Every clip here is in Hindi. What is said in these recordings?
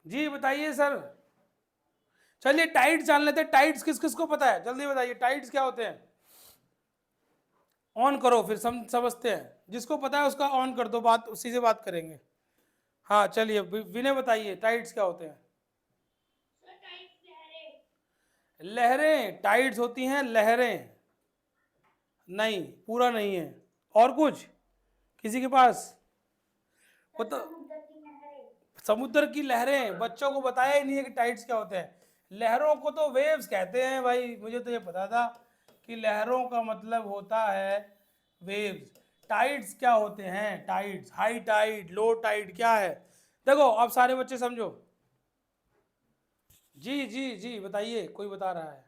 जी बताइए सर। चलिए टाइड्स जान लेते हैं। टाइड्स किस किस को पता है, जल्दी बताइए टाइड्स क्या होते हैं। ऑन करो फिर समझते हैं, जिसको पता है उसका ऑन कर दो, बात उसी से बात करेंगे। हाँ चलिए विनय बताइए टाइड्स क्या होते हैं। लहरें, टाइड्स होती हैं लहरें। नहीं, पूरा नहीं है। और कुछ किसी के पास? वो तो समुद्र की लहरें, बच्चों को बताया ही नहीं है कि टाइड्स क्या होते हैं। लहरों को तो वेव्स कहते हैं भाई, मुझे तो ये पता था कि लहरों का मतलब होता है वेव्स। टाइड्स क्या होते हैं? Tides, high tide, low tide क्या है? देखो अब सारे बच्चे समझो। जी जी जी बताइए, कोई बता रहा है।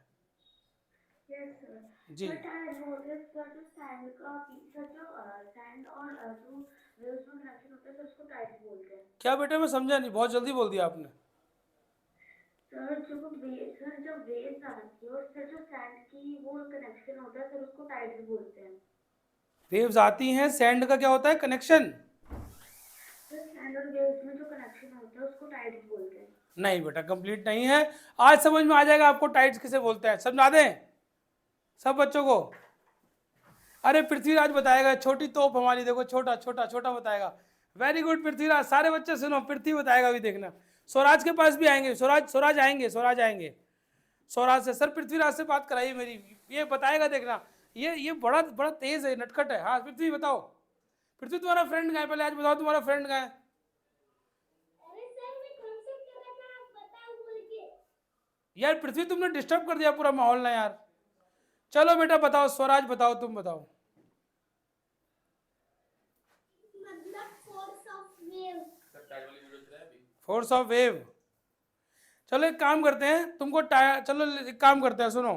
Yes sir. जी। सर टाइड बोलते हैं सर, जो सैंड का सर, जो सैंड और जो वेव्स में कनेक्शन होता है सर, उसको टाइड बोलते हैं। क्या बेटे, मैं समझा नहीं, बहुत जल्दी बोल दिया आपने। सर जो सर जब वेव्स आती है और सर जो सैंड की वो कनेक्शन होता है सर, उसको टाइड बोलते हैं। वेव्स आती हैं, सैंड का क्या होता है कनेक्शन? सर सैंड और वेव्स में जो कनेक्शन होता है उसको टाइड बोलते हैं। नहीं बेटा, कंप्लीट नहीं है। आज समझ में आ जाएगा आपको टाइड्स किसे बोलते हैं, समझा दें सब बच्चों को। अरे पृथ्वीराज बताएगा, छोटी तोप हमारी, देखो छोटा छोटा छोटा बताएगा। वेरी गुड पृथ्वीराज, सारे बच्चे सुनो, पृथ्वी बताएगा अभी देखना। स्वराज के पास भी आएंगे, स्वराज स्वराज आएंगे, स्वराज आएंगे। स्वराज से सर, पृथ्वीराज से बात कराइए मेरी, ये बताएगा देखना। ये बड़ा बड़ा तेज है, नटखट है। हाँ पृथ्वी बताओ। पृथ्वी तुम्हारा फ्रेंड कहाँ है, पहले आज बताओ तुम्हारा फ्रेंड कहाँ है। यार पृथ्वी तुमने डिस्टर्ब कर दिया पूरा माहौल ना यार। चलो बेटा बताओ, स्वराज बताओ, तुम बताओ। Force of wave. चलो एक काम करते हैं, तुमको चलो एक काम करते हैं, सुनो।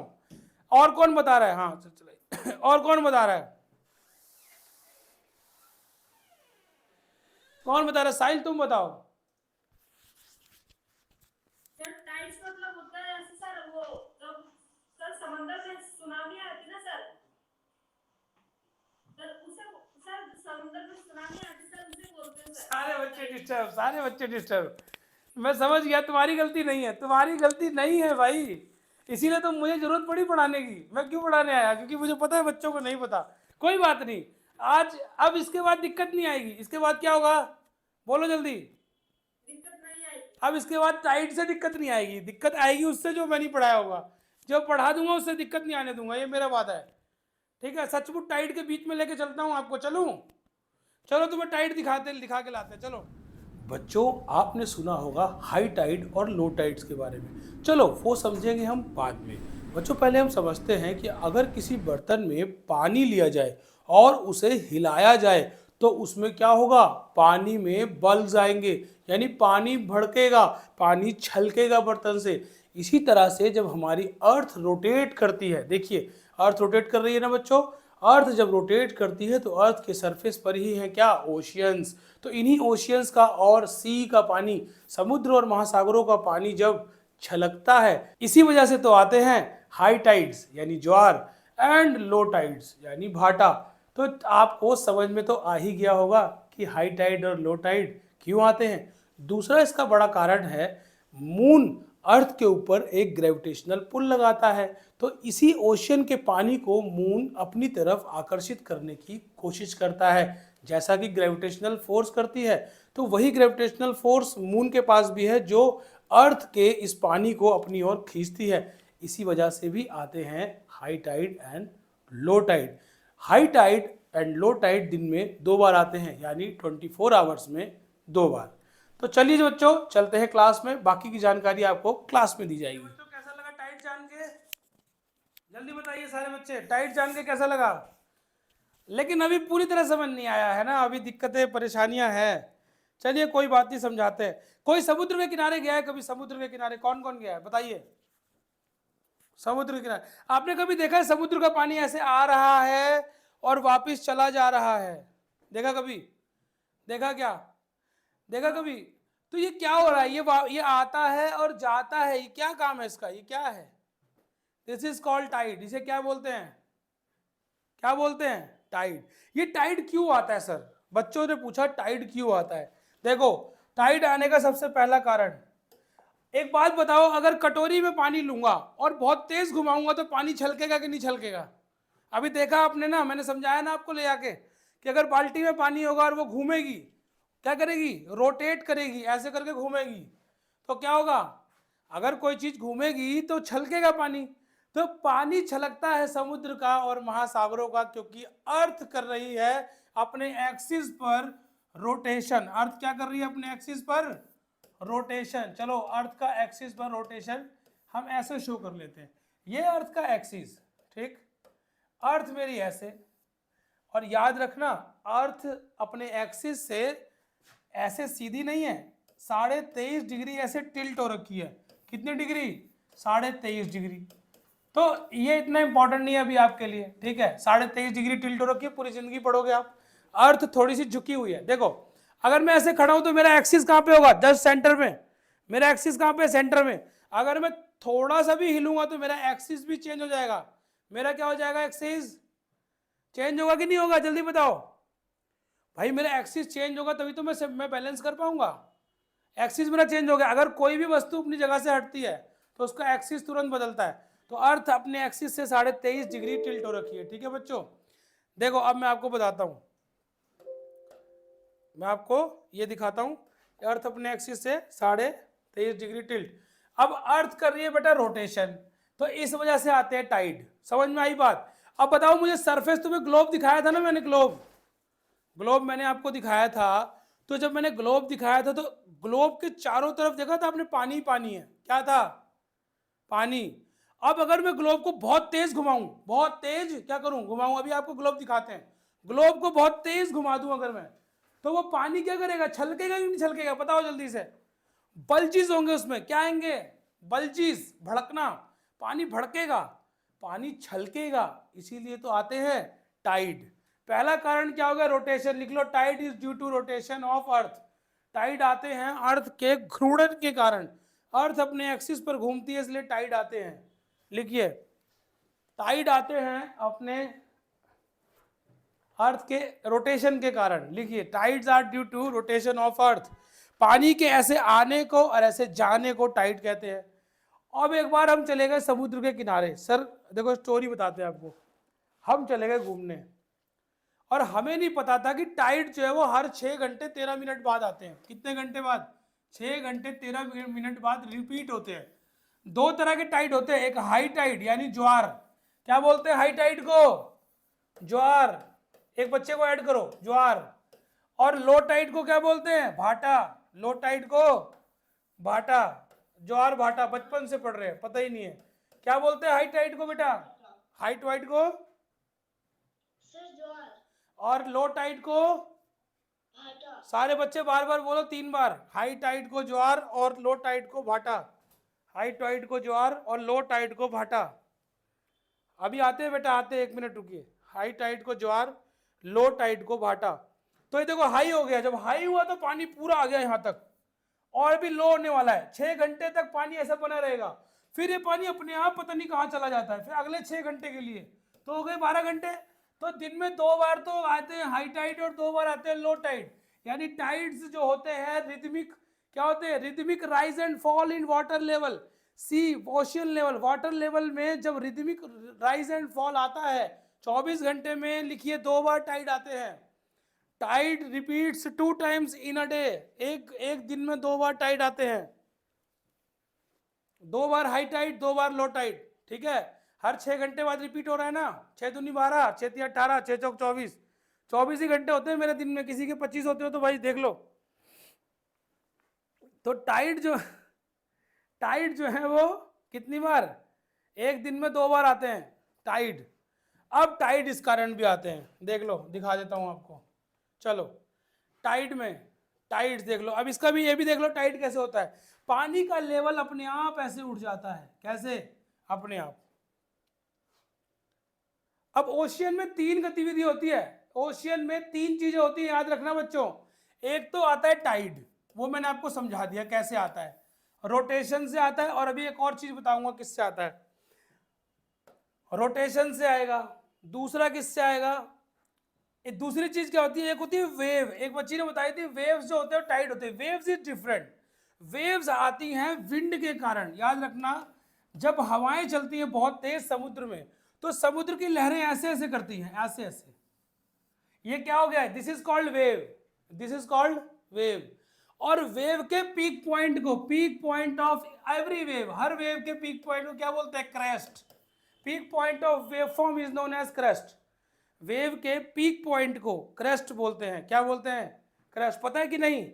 और कौन बता रहा है? हाँ चलो और कौन बता रहा है? कौन बता रहा है? साहिल तुम बताओ। सर टाइड्स मतलब होता है ऐसे सर, वो जब सर समंदर में सुनामी आती है ना सर, सर उसे सर समंदर में सुनामी आती सर, उसे बोलते हैं सर सारे बच्चे टाइड। डिस्टर्ब, सारे बच्चे डिस्टर्ब। मैं समझ गया, तुम्हारी गलती नहीं है, तुम्हारी गलती नहीं है भाई। इसीलिए तो मुझे जरूरत पड़ी पढ़ाने की। मैं क्यों पढ़ाने आया? क्योंकि मुझे पता है बच्चों को नहीं पता। कोई बात नहीं। आज अब इसके बाद दिक्कत नहीं आएगी। इसके बाद क्या होगा, बोलो जल्दी। दिक्कत नहीं आई। अब इसके बाद टाइट से दिक्कत नहीं आएगी, दिक्कत आएगी उससे जो मैं नहीं पढ़ाया होगा। जो पढ़ा दूंगा उससे दिक्कत नहीं आने दूंगा, ये मेरा वादा है। ठीक है, सचमुच टाइट के बीच में लेके चलता हूँ आपको, चलूँ? चलो तुम्हें टाइट दिखा के लाते हैं, चलो। बच्चों, आपने सुना होगा हाई टाइड और लो टाइड्स के बारे में। चलो वो समझेंगे हम बाद में। बच्चों पहले हम समझते हैं कि अगर किसी बर्तन में पानी लिया जाए और उसे हिलाया जाए तो उसमें क्या होगा? पानी में बल्ब आएंगे, यानी पानी भड़केगा, पानी छलकेगा बर्तन से। इसी तरह से जब हमारी अर्थ रोटेट करती है, देखिए अर्थ रोटेट कर रही है ना बच्चों। अर्थ जब रोटेट करती है तो अर्थ के सरफेस पर ही है क्या? ओशियंस। तो इन्हीं ओशियंस का और सी का पानी, समुद्र और महासागरों का पानी जब छलकता है, इसी वजह से तो आते हैं हाई टाइड्स यानी ज्वार, एंड लो टाइड्स यानी भाटा। तो आपको समझ में तो आ ही गया होगा कि हाई टाइड और लो टाइड क्यों आते हैं। दूसरा इसका बड़ा कारण है, मून अर्थ के ऊपर एक ग्रेविटेशनल पुल लगाता है। तो इसी ओशियन के पानी को मून अपनी तरफ आकर्षित करने की कोशिश करता है, जैसा कि ग्रेविटेशनल फोर्स करती है। तो वही ग्रेविटेशनल फोर्स मून के पास भी है, जो अर्थ के इस पानी को अपनी ओर खींचती है। इसी वजह से भी आते हैं high tide and low tide. High tide and low tide दिन में 2 बार आते हैं, यानी 24 आवर्स में 2 बार। तो चलिए बच्चों, चलते हैं क्लास में, बाकी की जानकारी आपको क्लास में दी जाएगी। बच्चों कैसा लगा टाइट जान के? जल्दी बताइए सारे बच्चे, टाइट जान के कैसा लगा? लेकिन अभी पूरी तरह समझ नहीं आया है ना, अभी दिक्कतें परेशानियां हैं। चलिए कोई बात नहीं, समझाते हैं। कोई समुद्र के किनारे गया है कभी? समुद्र के किनारे कौन कौन गया है, बताइए। समुद्र के किनारे आपने कभी देखा है समुद्र का पानी ऐसे आ रहा है और वापस चला जा रहा है? देखा कभी? देखा क्या? देखा कभी? तो ये क्या हो रहा है? ये आता है और जाता है, ये क्या काम है इसका, ये क्या है? This is called tide. इसे क्या बोलते हैं? क्या बोलते हैं? टाइड। ये टाइड क्यों आता है सर? बच्चों ने पूछा टाइड क्यों आता है। देखो, टाइड आने का सबसे पहला कारण, एक बात बताओ, अगर कटोरी में पानी लूंगा और बहुत तेज घुमाऊंगा तो पानी छलकेगा कि नहीं छलकेगा? अभी देखा आपने ना, मैंने समझाया ना आपको ले आके कि अगर बाल्टी में पानी होगा और वो घूमेगी, क्या करेगी? रोटेट करेगी, ऐसे करके घूमेगी, तो क्या होगा? अगर कोई चीज घूमेगी तो छलकेगा पानी। तो पानी छलकता है समुद्र का और महासागरों का क्योंकि अर्थ कर रही है अपने एक्सिस पर रोटेशन। अर्थ क्या कर रही है अपने एक्सिस पर? रोटेशन। चलो अर्थ का एक्सिस पर रोटेशन हम ऐसे शो कर लेते हैं, ये अर्थ का एक्सिस, ठीक, अर्थ मेरी ऐसे, और याद रखना अर्थ अपने एक्सिस से ऐसे सीधी नहीं है, 23.5 डिग्री ऐसे टिल्ट हो रखी है। कितनी डिग्री? 23.5 डिग्री। तो ये इतना इंपॉर्टेंट नहीं है अभी आपके लिए, ठीक है? 23.5 डिग्री टिल्ट हो रखी है, पूरी जिंदगी पढ़ोगे आप। अर्थ थोड़ी सी झुकी हुई है। देखो अगर मैं ऐसे खड़ा हूं तो मेरा एक्सिस कहां पे होगा? जस्ट सेंटर में। मेरा एक्सिस कहां पे? सेंटर में। अगर मैं थोड़ा सा भी हिलूंगा तो मेरा एक्सिस भी चेंज हो जाएगा। मेरा क्या हो जाएगा? एक्सिस चेंज होगा कि नहीं होगा? जल्दी बताओ भाई। मेरा एक्सिस चेंज होगा तभी तो मैं बैलेंस कर पाऊंगा। एक्सिस मेरा चेंज हो गया। अगर कोई भी वस्तु अपनी जगह से हटती है तो उसका एक्सिस तुरंत बदलता है। तो अर्थ अपने एक्सिस से 23.5 डिग्री टिल्ट हो रखी है, ठीक है बच्चों? देखो अब मैं आपको बताता हूं, मैं आपको ये दिखाता हूं कि अर्थ अपने एक्सिस से 23.5 डिग्री टिल्ट। अब अर्थ कर रही है बेटा रोटेशन, तो इस वजह से आते हैं टाइड। समझ में आई बात? अब बताओ मुझे, सरफेस तुम्हें ग्लोब दिखाया था ना मैंने, ग्लोब मैंने आपको दिखाया था। तो जब मैंने ग्लोब दिखाया था तो ग्लोब के चारों तरफ देखा था आपने, पानी पानी है। क्या था? पानी। अब अगर मैं ग्लोब को बहुत तेज घुमाऊं, बहुत तेज क्या करूं? घुमाऊं। अभी आपको ग्लोब दिखाते हैं। ग्लोब को बहुत तेज घुमा दूं अगर मैं, तो वो पानी क्या करेगा? छलकेगा कि नहीं छलकेगा? बताओ जल्दी से। बल्जिस होंगे उसमें। क्या आएंगे? बल्जिस, भड़कना। पानी भड़केगा, पानी छलकेगा। इसीलिए तो आते हैं टाइड। पहला कारण क्या होगा? रोटेशन। लिख लो, tide is due to rotation of earth. Tide आते हैं अर्थ के घूर्णन के कारण। अर्थ अपने एक्सिस पर घूमती है इसलिए टाइड आते हैं। लिखिए, टाइड आते हैं अपने अर्थ के रोटेशन के कारण। लिखिए, tides are due to rotation of earth. पानी के ऐसे आने को और ऐसे जाने को टाइड कहते हैं। अब एक बार हम चले गए समुद्र के किनारे। सर देखो स्टोरी बताते हैं आपको। हम चले गए घूमने और हमें नहीं पता था कि टाइड जो है वो हर 6 घंटे 13 मिनट बाद आते हैं। कितने घंटे बाद? 6 घंटे 13 मिनट बाद रिपीट होते हैं। दो तरह के टाइड होते हैं, एक हाई टाइड यानी ज्वार। क्या बोलते हैं हाई टाइड को? ज्वार। एक बच्चे को ऐड करो, ज्वार। और लो टाइड को क्या बोलते हैं? भाटा। लो टाइड को भाटा। ज्वार भाटा बचपन से पढ़ रहे हैं, पता ही नहीं है। क्या बोलते हैं हाई टाइड को बेटा? हाई टाइड को और लो टाइड को? सारे बच्चे बार बार बोलो, 3 बार। हाई टाइड को ज्वार और लो टाइड को भाटा। हाई टाइड को ज्वार और लो टाइड को भाटा। अभी आते हैं बेटा, आते हैं, 1 मिनट रुकिए। हाई टाइड को ज्वार, लो टाइड को भाटा। तो ये देखो हाई हो गया। जब हाई हुआ तो पानी पूरा आ गया यहां तक, और भी लो होने वाला है। 6 घंटे तक पानी ऐसा बना रहेगा। फिर ये पानी अपने आप पता नहीं कहां चला जाता है। फिर अगले 6 घंटे के लिए तो हो गए 12 घंटे। तो दिन में 2 बार तो आते हैं हाई टाइड और 2 बार आते हैं लो टाइड। यानी टाइड्स जो होते हैं रिदमिक, क्या होते हैं? Rhythmic rise and fall in water level, sea ocean level. Water level में जब रिदमिक राइज एंड फॉल आता है 24 घंटे में, लिखिए 2 बार टाइड आते हैं। Tide repeats 2 times in a day. एक दिन में 2 बार टाइड आते हैं। 2 बार हाई टाइड, 2 बार लो टाइड, ठीक है? हर 6 घंटे बाद रिपीट हो रहा है ना। 6 दूनी 12, 6 तिया 18, 6 चौक 24। 24 ही घंटे होते हैं मेरे दिन में। किसी के 25 होते हो तो भाई देख लो। तो टाइड जो है वो कितनी बार? एक दिन में 2 बार आते हैं टाइड। अब टाइड इस कारण भी आते हैं, देख लो, दिखा देता हूं आपको। चलो टाइड में टाइड्स देख लो। अब इसका भी, ये भी देख लो टाइड कैसे होता है। पानी का लेवल अपने आप ऐसे उठ जाता है। कैसे? अपने आप। अब ओशियन में 3 गतिविधि होती है। ओशियन में 3 चीजें होती है, याद रखना बच्चों। एक तो आता है टाइड, वो मैंने आपको समझा दिया कैसे आता है, रोटेशन से आता है। और अभी एक और चीज बताऊंगा किससे आता है। रोटेशन से आएगा। दूसरा किससे आएगा? एक दूसरी चीज क्या होती है? एक होती है वेव। एक बच्ची ने बताई थी वेव्स जो होते हैं टाइड होते हैं। Waves is different. वेव्स आती हैं विंड के कारण। याद रखना, जब हवाएं चलती हैं बहुत तेज समुद्र में, तो समुद्र की लहरें ऐसे ऐसे करती हैं, ऐसे ऐसे। ये क्या हो गया? This is called wave, this is called wave. और वेव के पीक पॉइंट को, peak point of every wave, हर वेव के पीक पॉइंट को क्या बोलते हैं? Crest. Peak point of wave form is known as crest. Wave के पीक पॉइंट को क्रेस्ट बोलते हैं। क्या बोलते हैं? क्रेस्ट। पता है कि नहीं?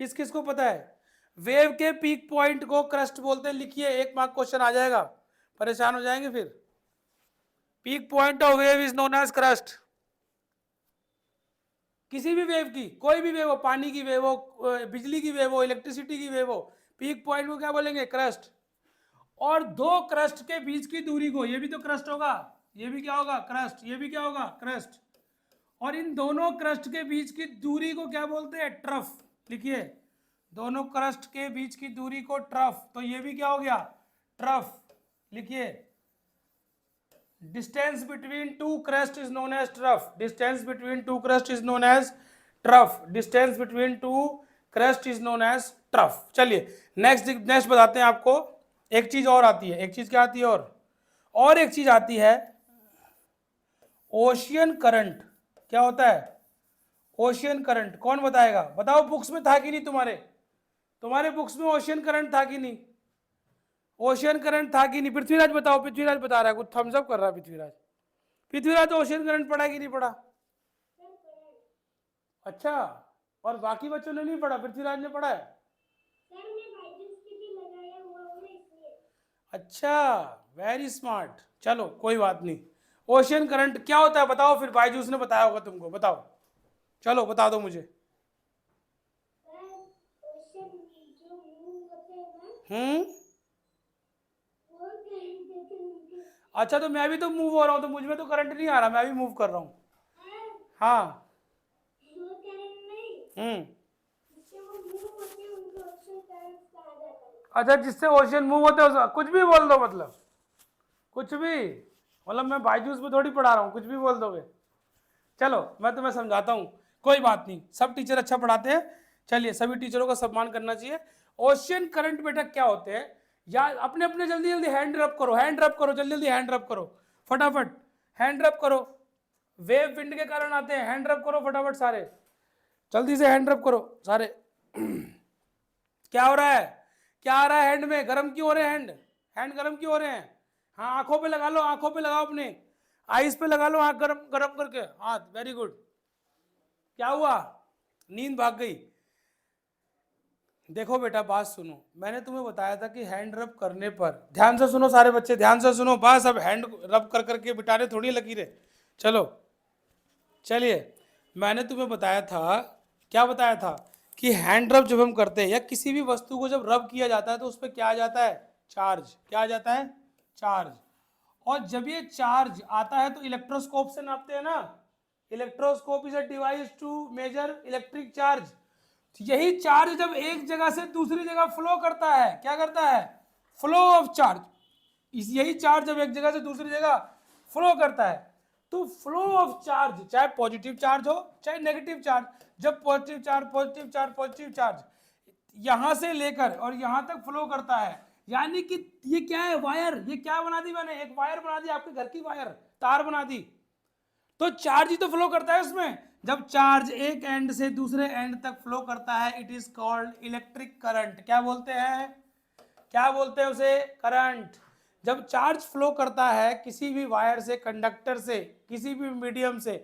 किस किस को पता है? वेव के पीक पॉइंट को क्रेस्ट बोलते हैं। लिखिए, 1 मार्क क्वेश्चन आ जाएगा, परेशान हो जाएंगे फिर। Peak point of wave is known as crest. किसी भी वेव की, कोई भी वेव हो, पानी की वेव हो, बिजली की वेव हो, इलेक्ट्रिसिटी की वेव हो, पीक पॉइंट को क्या बोलेंगे? क्रेस्ट। और दो क्रस्ट के बीच की दूरी को, ये भी तो क्रस्ट होगा, ये भी क्या होगा? क्रस्ट। ये भी क्या होगा? क्रस्ट। और इन दोनों क्रस्ट के बीच की दूरी को क्या बोलते हैं? ट्रफ। लिखिए, दोनों क्रस्ट के बीच की दूरी को ट्रफ। तो ये भी क्या हो गया? ट्रफ। लिखिए, distance between two crest is known as trough. Distance between two crest is known as trough. Distance between two crest is known as trough. चलिए नेक्स्ट बताते हैं आपको। एक चीज और आती है, एक चीज क्या आती है? और एक चीज आती है, ओशियन करंट। क्या होता है? Ocean current. कौन बताएगा? बताओ, बुक्स में था कि नहीं? तुम्हारे बुक्स में ओशियन करंट था कि नहीं? ओशियन करंट था कि नहीं? पृथ्वीराज बताओ। पृथ्वीराज बता रहा है, कुछ थम्स अप कर रहा है पृथ्वीराज। पृथ्वीराज, ओशियन करंट पढ़ा कि नहीं पढ़ा? अच्छा, और बाकी बच्चों ने नहीं पढ़ा, पृथ्वीराज ने पढ़ा है? अच्छा, वेरी स्मार्ट। चलो कोई बात नहीं। ओशियन करंट क्या होता है बताओ फिर। बायजूस ने बताया होगा तुमको, बताओ। चलो बता दो मुझे। अच्छा, तो मैं भी तो मूव हो रहा हूँ, तो मुझ में तो करंट नहीं आ रहा, मैं भी मूव कर रहा हूँ। हाँ। अच्छा, जिससे ओशियन मूव होते हो, कुछ भी बोल दो, मतलब कुछ भी, मतलब मैं बायजूस में थोड़ी पढ़ा रहा हूँ, कुछ भी बोल दोगे। चलो मैं तुम्हें समझाता हूँ, कोई बात नहीं, सब टीचर अच्छा पढ़ाते हैं। चलिए, सभी टीचरों का सम्मान करना चाहिए। ओशियन करंट बेटा क्या होते हैं? या अपने अपने जल्दी जल्दी हैंड रब करो, हैंड रब करो, जल्दी जल्दी हैंड रब करो, फटाफट हैंड रब करो। वेव विंड के कारण आते हैं, हैंड रब करो फटाफट सारे, जल्दी से हैंड रब करो सारे। क्या हो रहा है? क्या आ रहा है हैंड में? गर्म क्यों हो रहे हैं? हैंड गर्म क्यों हो रहे हैं? हाँ, आंखों पे लगा लो, आंखों पे लगाओ, अपने आईज पे लगा लो, आंख गरम गरम करके हाथ। Very good. क्या हुआ? नींद भाग गई? देखो बेटा, बात सुनो, मैंने तुम्हें बताया था कि हैंड रब करने पर, ध्यान से सुनो सारे बच्चे, ध्यान से सुनो, बस अब हैंड रब कर करके बिटाने थोड़ी लकीरें। चलो चलिए, मैंने तुम्हें बताया था, क्या बताया था? कि हैंड रब जब हम करते हैं, या किसी भी वस्तु को जब रब किया जाता है, तो उस पर क्या आ जाता है? चार्ज। क्या आ जाता है? चार्ज। और जब ये चार्ज आता है तो इलेक्ट्रोस्कोप से नापते हैं ना। Electroscope is a device to measure electric charge. यही चार्ज जब एक जगह से दूसरी जगह फ्लो करता है, क्या करता है? Flow of charge. यही चार्ज जब एक जगह से दूसरी जगह फ्लो करता है, तो फ्लो ऑफ चार्ज, चाहे पॉजिटिव चार्ज हो चाहे नेगेटिव चार्ज, जब positive charge positive charge positive charge यहां से लेकर और यहां तक फ्लो करता है, यानी कि ये क्या है? वायर। ये क्या बना दी मैंने? एक वायर बना दी, आपके घर की वायर, तार बना दी। तो चार्ज ही तो फ्लो करता है उसमें। जब चार्ज एक एंड से दूसरे एंड तक फ्लो करता है, it is called electric current. क्या बोलते हैं? क्या बोलते हैं उसे? करंट। जब चार्ज फ्लो करता है किसी भी वायर से, कंडक्टर से, किसी भी मीडियम से,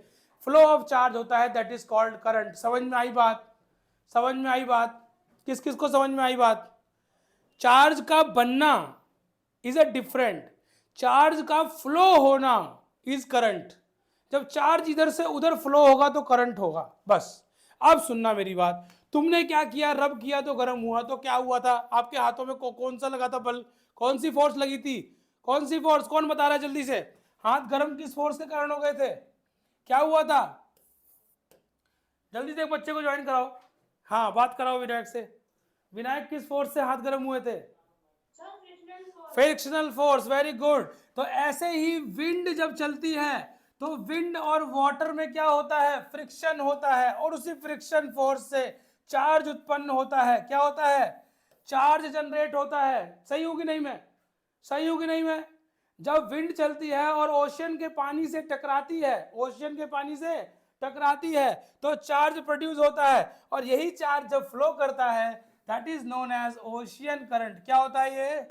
फ्लो ऑफ चार्ज होता है, दैट इज कॉल्ड करंट। समझ में आई बात? समझ में आई बात? किस किस को समझ में आई बात? चार्ज का बनना इज अ डिफरेंट, चार्ज का फ्लो होना इज करंट। जब चार्ज इधर से उधर फ्लो होगा तो करंट होगा, बस। अब सुनना मेरी बात, तुमने क्या किया? रब किया तो गर्म हुआ, तो क्या हुआ था? आपके हाथों में कौन सा लगा था बल? कौन सी फोर्स लगी थी? कौन सी फोर्स? कौन बता रहा है जल्दी से? हाथ गर्म किस फोर्स के कारण हो गए थे? क्या हुआ था? जल्दी से एक बच्चे को ज्वाइन कराओ। हाँ, बात कराओ विनायक से। विनायक, किस फोर्स से हाथ गर्म हुए थे? Frictional force. Very good. तो ऐसे ही विंड जब चलती है, तो विंड और वाटर में क्या होता है? फ्रिक्शन होता है, और उसी फ्रिक्शन फोर्स से चार्ज उत्पन्न होता है। क्या होता है? चार्ज जनरेट होता है। सही हूं कि नहीं मैं? सही हूं कि नहीं मैं? जब विंड चलती है और ओशियन के पानी से टकराती है, ओशियन के पानी से टकराती है, तो चार्ज प्रोड्यूस होता है, और यही चार्ज जब फ्लो करता है that is known as ocean current. क्या होता है ये?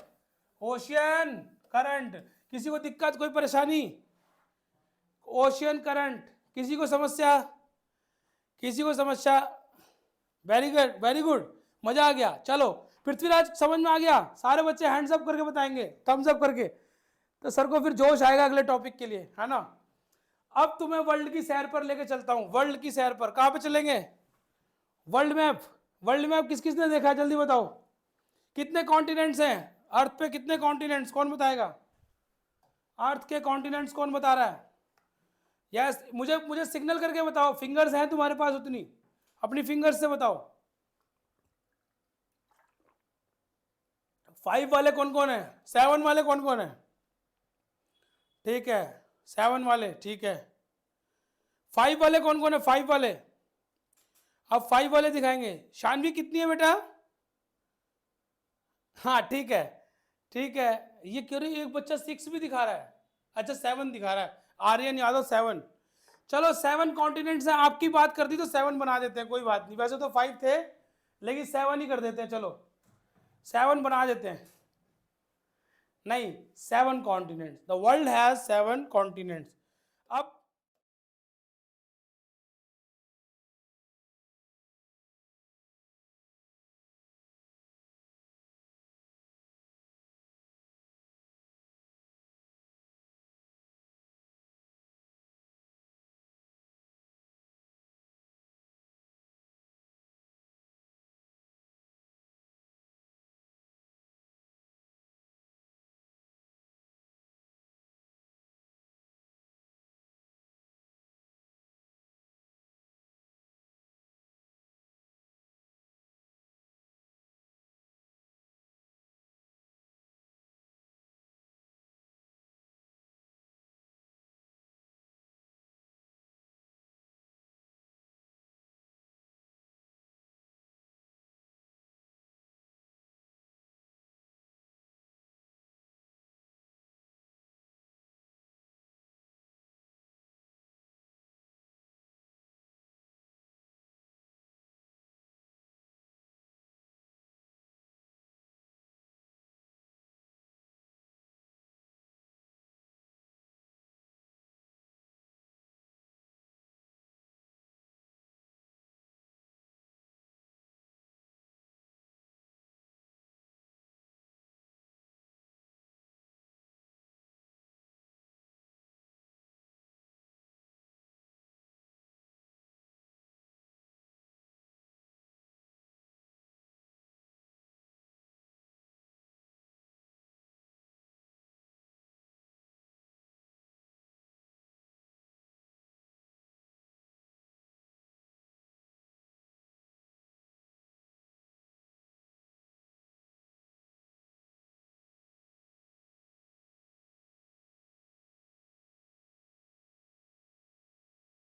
Ocean current. किसी को दिक्कत, कोई परेशानी? Ocean current. किसी को समस्या? किसी को समस्या? वेरी गुड, वेरी गुड, मजा आ गया। चलो पृथ्वीराज, समझ में आ गया? सारे बच्चे हैंड्स अप करके बताएंगे, थम्स अप करके, तो सर को फिर जोश आएगा अगले टॉपिक के लिए, है ना। अब तुम्हें वर्ल्ड की सैर पर लेके चलता हूं। वर्ल्ड की सैर पर कहां पे चलेंगे? World map. वर्ल्ड मैप किस किसने देखा है, जल्दी बताओ। कितने कॉन्टिनेंट्स हैं अर्थ पे? कितने कॉन्टिनेंट्स, कौन बताएगा? अर्थ के कॉन्टिनेंट्स कौन बता रहा है? यस, मुझे मुझे सिग्नल करके बताओ। फिंगर्स हैं तुम्हारे पास उतनी? अपनी फिंगर्स से बताओ। 5 वाले कौन कौन है? 7 वाले कौन कौन है? ठीक है, 7 वाले, ठीक है। 5 वाले कौन कौन है? 5 वाले, अब 5 वाले दिखाएंगे। शानवी कितनी है बेटा? हाँ ठीक है, ठीक है। ये क्यों रही, एक बच्चा 6 भी दिखा रहा है। अच्छा 7 दिखा रहा है, आर्यन यादव 7। चलो 7 कॉन्टिनेंट्स हैं, आपकी बात कर दी तो 7 बना देते हैं, कोई बात नहीं। वैसे तो 5 थे लेकिन 7 ही कर देते हैं। चलो 7 बना देते हैं। नहीं, 7 continents, the world has 7 continents.